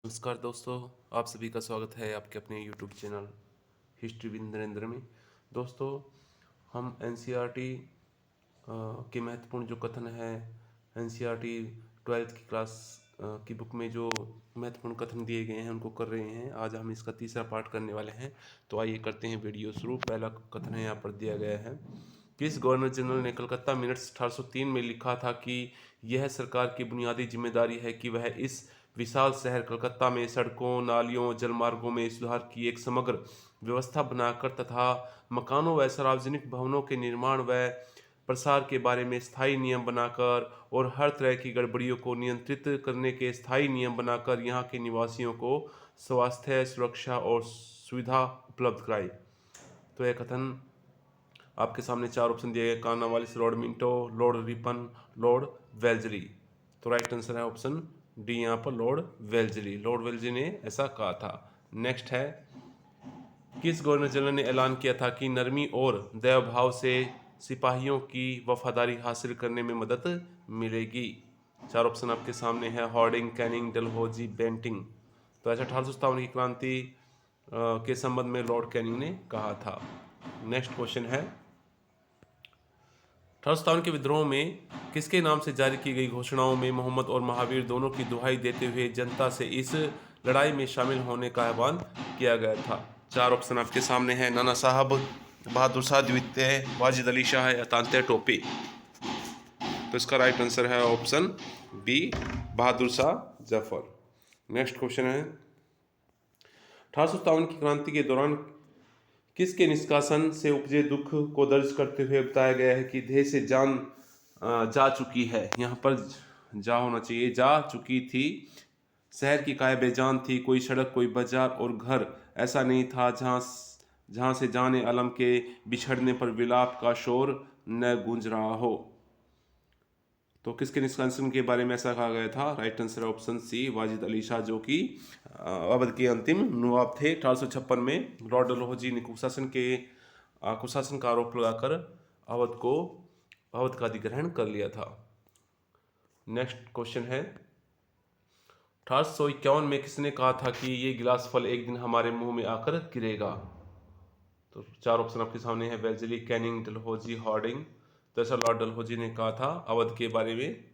नमस्कार दोस्तों, आप सभी का स्वागत है आपके अपने YouTube channel history with Narendra में। दोस्तों, हम एनसीईआरटी के महत्वपूर्ण जो कथन है, एनसीईआरटी 12th की क्लास की बुक में जो महत्वपूर्ण कथन दिए गए हैं उनको कर रहे हैं। आज हम इसका तीसरा पार्ट करने वाले हैं, तो आइए करते हैं वीडियो शुरू। पहला कथन है यहाँ पर दिया गया है। किस गवर्नर जनरल ने कलकत्ता मिनट्स 1803 में लिखा था कि यह सरकार की बुनियादी जिम्मेदारी है कि वह इस विशाल शहर कलकत्ता में सड़कों, नालियों, जलमार्गों में सुधार की एक समग्र व्यवस्था बनाकर तथा मकानों व सार्वजनिक भवनों के निर्माण व प्रसार के बारे में स्थायी नियम बनाकर और हर तरह की गड़बड़ियों को नियंत्रित करने के स्थायी नियम बनाकर यहाँ के निवासियों को स्वास्थ्य, सुरक्षा और सुविधा उपलब्ध कराई। तो यह कथन आपके सामने चार ऑप्शन दिए गए: Cornwallis, Lord Minto, Lord Ripon, Lord Wellesley. तो राइट आंसर है ऑप्शन डी यहाँ पर लॉर्ड वेल्जली। लॉर्ड वेल्जली ने ऐसा कहा था। नेक्स्ट है, किस गवर्नर जनरल ने ऐलान किया था कि नरमी और दया भाव से सिपाहियों की वफादारी हासिल करने में मदद मिलेगी? चार ऑप्शन आपके सामने है: हॉर्डिंग, कैनिंग, डलहौजी, बेंटिंग। तो ऐसा 1857 की क्रांति के संबंध में लॉर्ड कैनिंग ने कहा था। नेक्स्ट क्वेश्चन है, 1857 के विद्रोह में किसके नाम से जारी की गई घोषणाओं में मोहम्मद और महावीर दोनों की दुहाई देते हुए जनता से इस लड़ाई में शामिल होने का आह्वान किया गया था? चार ऑप्शन आपके सामने हैं: नाना साहब, बहादुर शाह द्वितीय, वाजिद अली शाह या तांत्या टोपे। तो इसका राइट आंसर है option B, Bahadur Shah Zafar. Next question है, 1857 की क्रांति के दौरान किसके निष्कासन से उपजे दुख को दर्ज करते हुए बताया गया है कि देह से जान जा चुकी है? यहाँ पर जा होना चाहिए, जा चुकी थी। शहर की काय बेजान थी, कोई सड़क, कोई बाजार और घर ऐसा नहीं था जहाँ से जाने अलम के बिछड़ने पर विलाप का शोर न गूंज रहा हो। तो किसके निष्कासन के बारे में ऐसा कहा गया था? Right answer option C, Wajid Ali Shah, जो कि अवध के अंतिम नवाब थे। 1856 में लॉर्ड डलहौजी ने कुशासन का आरोप लगाकर अवध का अधिग्रहण कर लिया था। नेक्स्ट क्वेश्चन है, 1851 में किसने कहा था कि ये गिलास फल एक दिन हमारे मुंह में आकर गिरेगा? तो चार ऑप्शन आपके सामने है: वेल्जली, कैनिंग, डलहौजी, हॉर्डिंग। तो ऐसा लॉर्ड डलहौजी ने कहा था अवध के बारे में।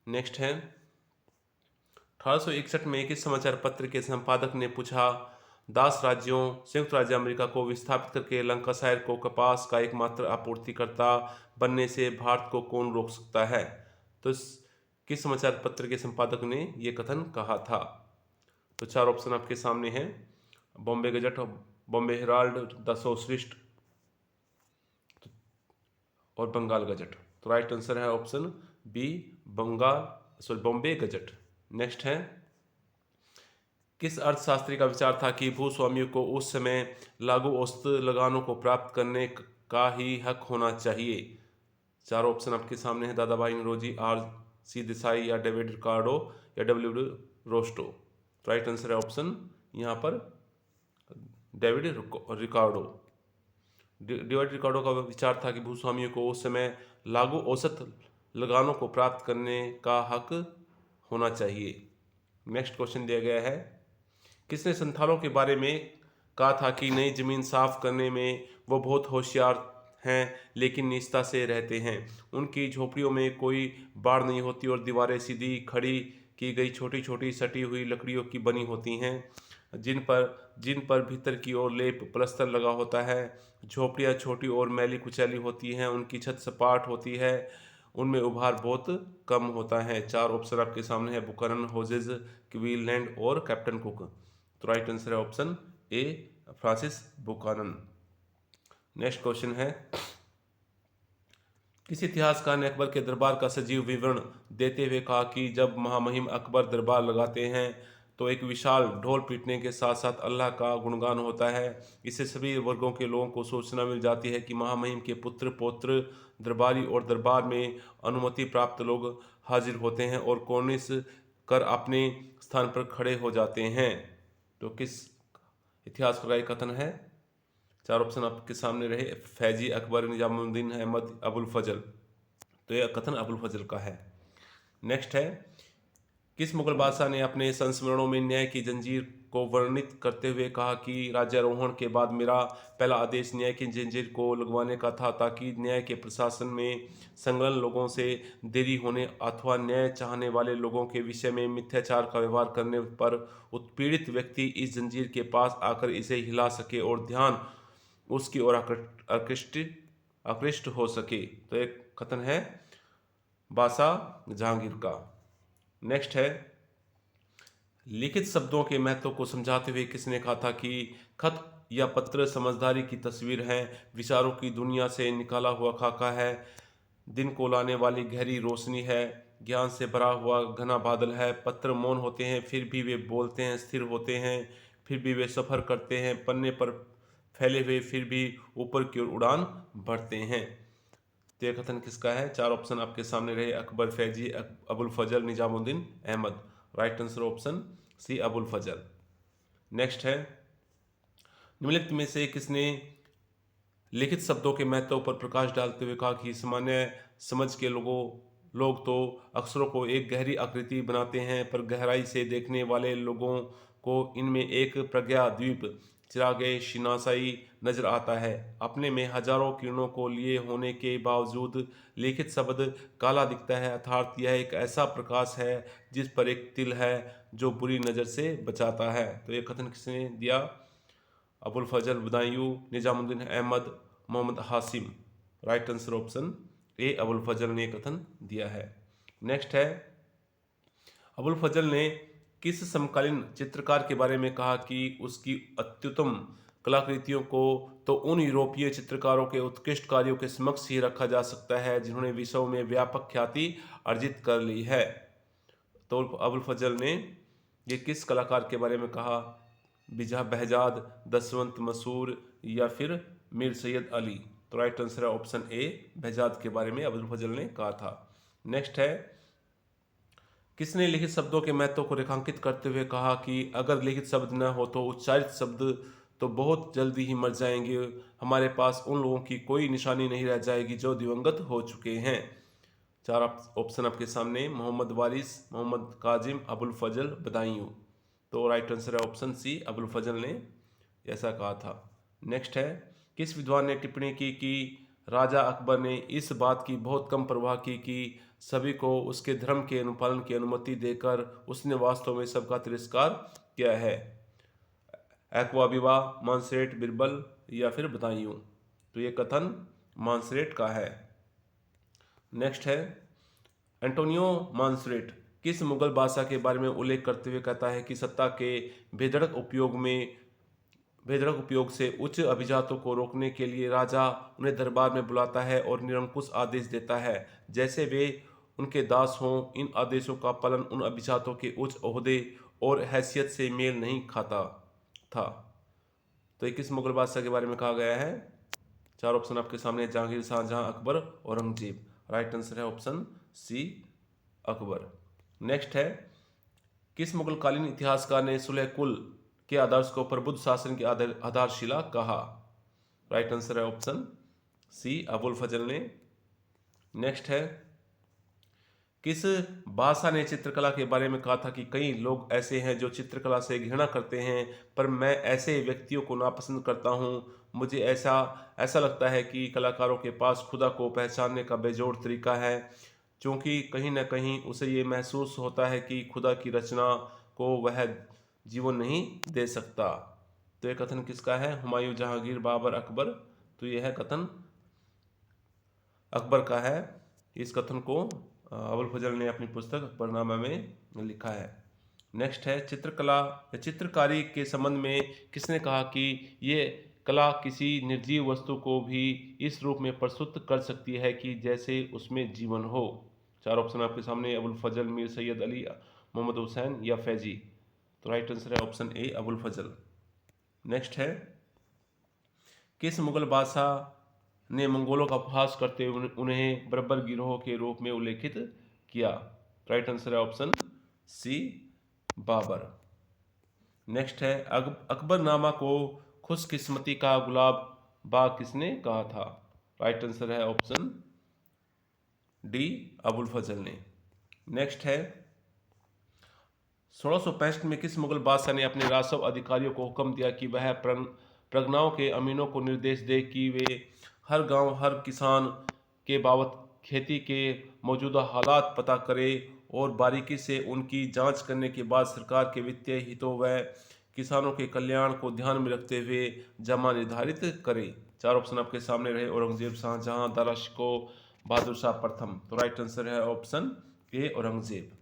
नेक्स्ट है, 1861 में किस समाचार पत्र के संपादक ने पूछा, दास राज्यों संयुक्त राज्य अमेरिका को विस्थापित करके लंकाशायर को कपास का एकमात्र आपूर्तिकर्ता बनने से भारत को कौन रोक सकता है? तो किस समाचार पत्र के संपादक ने यह कथन कहा था? तो चार ऑप्शन आपके सामने हैं: Bombay gazette, Bombay herald, the socialist और बंगाल गजट। तो राइट आंसर है option B, Bombay gazette. Next है, किस अर्थशास्त्री का विचार था कि भूस्वामियों को उस समय लागू औसत लगानों को प्राप्त करने का ही हक होना चाहिए? चार ऑप्शन आपके सामने हैं: दादा भाई नौरोजी, आर सी देसाई या डेविड रिकार्डो या डब्ल्यू डी रोस्टो। तो राइट आंसर है ऑप्शन यहाँ पर डेविड रिकार्डो। डेविड रिकार्डो का विचार था कि भूस्वामियों को उस समय लागू औसत लगानों को प्राप्त करने का हक होना चाहिए। नेक्स्ट क्वेश्चन दिया गया है, किसने संथालों के बारे में कहा था कि नई जमीन साफ करने में वो बहुत होशियार हैं लेकिन निष्ठा से रहते हैं? उनकी झोपड़ियों में कोई बाड़ नहीं होती और दीवारें सीधी खड़ी की गई छोटी छोटी सटी हुई लकड़ियों की बनी होती हैं, जिन पर भीतर की ओर लेप प्लस्तर लगा होता है। झोपड़ियाँ छोटी और मैली कुचैली होती हैं, उनकी छत सपाट होती है, उनमें उभार बहुत कम होता है। चार ऑप्शन आपके सामने है: बुकरन, होजेज, क्वीनलैंड और कैप्टन कुक। तो राइट आंसर है ऑप्शन ए, फ्रांसिस बुकानन। नेक्स्ट क्वेश्चन है, किस इतिहासकार ने अकबर के दरबार का सजीव विवरण देते हुए कहा कि जब महामहिम अकबर दरबार लगाते हैं तो एक विशाल ढोल पीटने के साथ साथ अल्लाह का गुणगान होता है? इससे सभी वर्गों के लोगों को सूचना मिल जाती है कि महामहिम के पुत्र पौत्र दरबारी और दरबार में अनुमति प्राप्त लोग हाजिर होते हैं और कॉर्निश कर अपने स्थान पर खड़े हो जाते हैं। तो किस इतिहासकार का ये कथन है? चार ऑप्शन आपके सामने रहे: फैजी, अकबर, निजामुद्दीन अहमद, अबुल फजल। तो यह कथन अबुल फजल का है। नेक्स्ट है, किस मुगल बादशाह ने अपने संस्मरणों में न्याय की जंजीर को वर्णित करते हुए कहा कि राज्यारोहण के बाद मेरा पहला आदेश न्याय की जंजीर को लगवाने का था, ताकि न्याय के प्रशासन में संलग्न लोगों से देरी होने अथवा न्याय चाहने वाले लोगों के विषय में मिथ्याचार का व्यवहार करने पर उत्पीड़ित व्यक्ति इस जंजीर के पास आकर इसे हिला सके और ध्यान उसकी ओर आकृष्ट आकृष्ट हो सके। तो एक कथन है बादशाह जहांगीर का। नेक्स्ट है, लिखित शब्दों के महत्व को समझाते हुए किसने कहा था कि खत या पत्र समझदारी की तस्वीर है, विचारों की दुनिया से निकाला हुआ खाका है, दिन को लाने वाली गहरी रोशनी है, ज्ञान से भरा हुआ घना बादल है। पत्र मौन होते हैं फिर भी वे बोलते हैं, स्थिर होते हैं फिर भी वे सफ़र करते हैं, पन्ने पर फैले हुए फिर भी ऊपर की ओर उड़ान भरते हैं। तो यह कथन किसका है? चार ऑप्शन आपके सामने रहे, Akbar, Faizi, Abul Fazal, Nizamuddin Ahmad. Right answer option C, Abul Fazal. Next है, निम्नलिखित में से किसने लिखित शब्दों के महत्व पर प्रकाश डालते हुए कहा कि सामान्य समझ के लोग तो अक्षरों को एक गहरी आकृति बनाते हैं, पर गहराई से देखने वाले लोगों को इनमें एक प्रज्ञा द्वीप चिरागे शिनासाई नजर आता है। अपने में हजारों किरणों को लिए होने के बावजूद लिखित शब्द काला दिखता है, अर्थात यह एक ऐसा प्रकाश है जिस पर एक तिल है जो बुरी नज़र से बचाता है। तो यह कथन किसने दिया? Abul Fazal, Badayun, Nizamuddin Ahmad, Mohammad Hashim. Right answer option A, Abul Fazal ने कथन दिया है। नेक्स्ट है, अबुल फजल ने किस समकालीन चित्रकार के बारे में कहा कि उसकी अत्युत्तम कलाकृतियों को तो उन यूरोपीय चित्रकारों के उत्कृष्ट कार्यों के समक्ष ही रखा जा सकता है जिन्होंने विश्व में व्यापक ख्याति अर्जित कर ली है। तो अबुल फजल ने ये किस कलाकार के बारे में कहा? बिजह बहजाद, दसवंत मसूर या फिर मीर सैयद अली। तो राइट आंसर है ऑप्शन ए, बहजाद के बारे में अबुल फजल ने कहा था। नेक्स्ट है, किसने लिखित शब्दों के महत्व को रेखांकित करते हुए कहा कि अगर लिखित शब्द न हो तो उच्चारित शब्द तो बहुत जल्दी ही मर जाएंगे, हमारे पास उन लोगों की कोई निशानी नहीं रह जाएगी जो दिवंगत हो चुके हैं। चार ऑप्शन आपके सामने, मोहम्मद वारिस, मोहम्मद काजिम, अबुल फजल, बदायूं। तो राइट आंसर है ऑप्शन सी, अबुल फजल ने ऐसा कहा था। नेक्स्ट है, किस विद्वान ने टिप्पणी की कि राजा अकबर ने इस बात की बहुत कम परवाह की कि सभी को उसके धर्म के अनुपालन की अनुमति देकर उसने वास्तव में सबका तिरस्कार किया है? एक्वा, मानसरेट, बिरबल या फिर बदायूं। तो ये कथन मानसरेट का है। नेक्स्ट है, एंटोनियो मानसरेट किस मुगल बादशाह के बारे में उल्लेख करते हुए कहता है कि सत्ता के बेधड़क उपयोग से उच्च अभिजातों को रोकने के लिए राजा उन्हें दरबार में बुलाता है और निरंकुश आदेश देता है, जैसे वे उनके दास हों। इन आदेशों का पालन उन अभिजातों के उच्च ओहदे और हैसियत से मेल नहीं खाता था। तो 21 मुगल बादशाह के बारे में कहा गया है। चार ऑप्शन आपके सामने, जहांगीर, शाहजहां, अकबर, औरंगजेब। राइट आंसर है ऑप्शन सी, अकबर। नेक्स्ट है, किस मुगलकालीन इतिहासकार ने सुलह कुल के आदर्श को प्रबुद्ध शासन की आधारशिला कहा? राइट आंसर है ऑप्शन सी, अबुल फजल ने। नेक्स्ट है, किस बादशाह ने चित्रकला के बारे में कहा था कि कई लोग ऐसे हैं जो चित्रकला से घृणा करते हैं, पर मैं ऐसे व्यक्तियों को नापसंद करता हूँ। मुझे ऐसा लगता है कि कलाकारों के पास खुदा को पहचानने का बेजोड़ तरीका है, क्योंकि कहीं ना कहीं उसे ये महसूस होता है कि खुदा की रचना को वह जीवन नहीं दे सकता। तो यह कथन किसका है? हुमायूं, जहांगीर, बाबर, अकबर। तो यह है कथन अकबर का है। इस कथन को अबुल फजल ने अपनी पुस्तक अकबरनामा में लिखा है। नेक्स्ट है, चित्रकला या चित्रकारी के संबंध में किसने कहा कि ये कला किसी निर्जीव वस्तु को भी इस रूप में प्रस्तुत कर सकती है कि जैसे उसमें जीवन हो? चार ऑप्शन आपके सामने, अबुल फजल, मीर सैयद अली, मोहम्मद हुसैन या फैजी। तो राइट आंसर है option A, Abul Fazal. Next है, किस मुगल बादशाह ने मंगोलों का उपहास करते हुए उन्हें बर्बर गिरोह के रूप में उल्लेखित किया? राइट आंसर है ऑप्शन सी, बाबर। नेक्स्ट है, अकबरनामा को खुशकिस्मती का गुलाब बाग किसने कहा था? राइट आंसर है ऑप्शन डी, अबुल फजल ने। नेक्स्ट है, 1665 में किस मुगल बादशाह ने अपने राजस्व अधिकारियों को हुक्म दिया कि वह प्रगनाओं के अमीनों को निर्देश दे कि वे हर गांव हर किसान के बाबत खेती के मौजूदा हालात पता करें और बारीकी से उनकी जांच करने के बाद सरकार के वित्तीय हितों व किसानों के कल्याण को ध्यान में रखते हुए जमा निर्धारित करें? चार ऑप्शन आपके सामने रहे, औरंगजेब, शाहजहां, दारा शिकोह, बहादुर शाह प्रथम। तो राइट आंसर है ऑप्शन ए, औरंगजेब।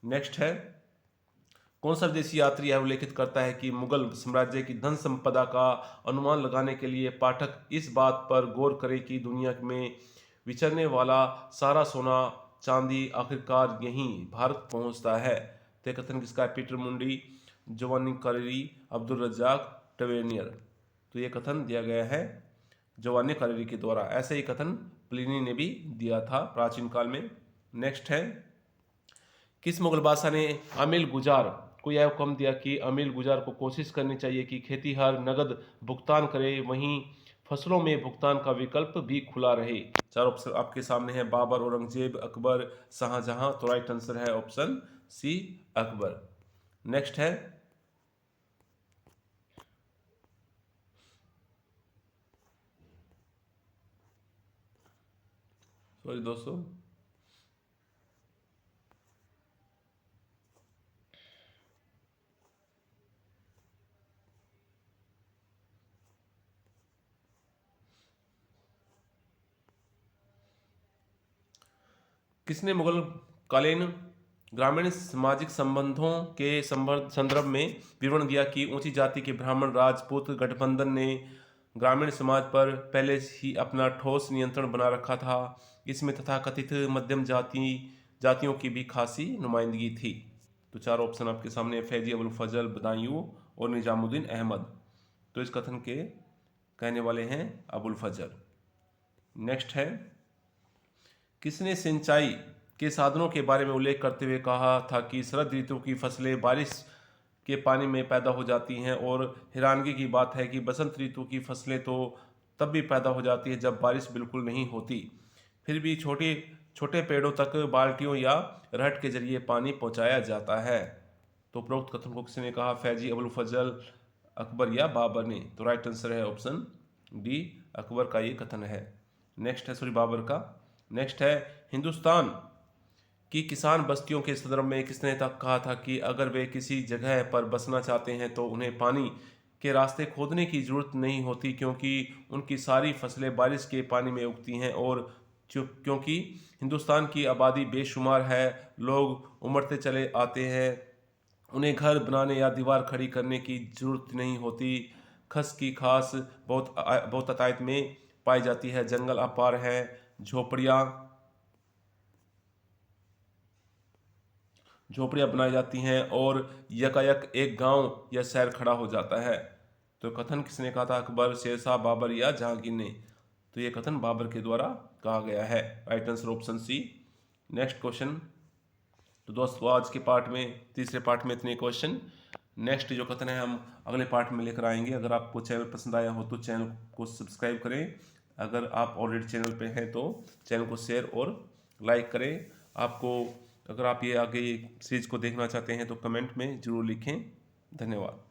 नेक्स्ट है, कौन सा विदेशी यात्री यह उल्लेखित करता है कि मुगल साम्राज्य की धन संपदा का अनुमान लगाने के लिए पाठक इस बात पर गौर करे कि दुनिया में विचरने वाला सारा सोना चांदी आखिरकार यहीं भारत पहुंचता है? तो ये कथन किसका है? पीटर मुंडी, जोवानी करेरी, अब्दुल रज्जाक, टवेनियर। तो ये कथन दिया गया है जोवानी करेरी के द्वारा। ऐसे ही कथन प्लिनी ने भी दिया था प्राचीन काल में। नेक्स्ट है, किस मुगल बादशाह ने अमील गुजार को यह हुक्म दिया कि अमील गुजार को कोशिश करनी चाहिए कि खेतीहर नगद भुगतान करे, वहीं फसलों में भुगतान का विकल्प भी खुला रहे? चार ऑप्शन आपके सामने है, बाबर, औरंगजेब, अकबर, शाहजहां। तो राइट आंसर है ऑप्शन सी, अकबर। नेक्स्ट है, सॉरी दोस्तों, किसने मुगल कालीन ग्रामीण सामाजिक संबंधों के संदर्भ में विवरण दिया कि ऊंची जाति के ब्राह्मण राजपूत गठबंधन ने ग्रामीण समाज पर पहले ही अपना ठोस नियंत्रण बना रखा था? इसमें तथाकथित मध्यम जातियों की भी खासी नुमाइंदगी थी। तो चार ऑप्शन आपके सामने, फैजी अबुल फजल, बदायूं और निजामुद्दीन अहमद। तो इस कथन के कहने वाले हैं अबुल फजल। नेक्स्ट है, किसने सिंचाई के साधनों के बारे में उल्लेख करते हुए कहा था कि शरद ऋतु की फसलें बारिश के पानी में पैदा हो जाती हैं, और हैरानगी की बात है कि बसंत ऋतु की फसलें तो तब भी पैदा हो जाती है जब बारिश बिल्कुल नहीं होती, फिर भी छोटे छोटे पेड़ों तक बाल्टियों या रहट के जरिए पानी पहुंचाया जाता है? तो उपरोक्त कथन को किसने कहा? फैजी, अबुल फजल, अकबर या बाबर ने? तो राइट आंसर है ऑप्शन डी, अकबर का ये कथन है। नेक्स्ट है, सॉरी, बाबर का। नेक्स्ट है, हिंदुस्तान की किसान बस्तियों के संदर्भ में किसने तक कहा था कि अगर वे किसी जगह पर बसना चाहते हैं तो उन्हें पानी के रास्ते खोदने की जरूरत नहीं होती, क्योंकि उनकी सारी फसलें बारिश के पानी में उगती हैं, और क्योंकि हिंदुस्तान की आबादी बेशुमार है, लोग उमड़ते चले आते हैं, उन्हें घर बनाने या दीवार खड़ी करने की जरूरत नहीं होती। खस की खास बहुत अतायत में पाई जाती है, जंगल अपार है, झोपड़ियाँ झोपड़ियाँ बनाई जाती हैं, और यकायक एक गांव या शहर खड़ा हो जाता है। तो कथन किसने कहा था? अकबर, शेरशाह, बाबर या जहांगीर ने? तो ये कथन बाबर के द्वारा कहा गया है। Right answer option C. Next question. तो दोस्तों, आज के पार्ट में, तीसरे पार्ट में इतने क्वेश्चन। नेक्स्ट जो कथन है हम अगले पार्ट में लेकर आएंगे। अगर आपको चैनल पसंद आया हो तो चैनल को सब्सक्राइब करें। अगर आप ऑलरेडी चैनल पे हैं तो चैनल को शेयर और लाइक करें। आपको, अगर आप ये आगे सीरीज को देखना चाहते हैं तो कमेंट में ज़रूर लिखें। धन्यवाद।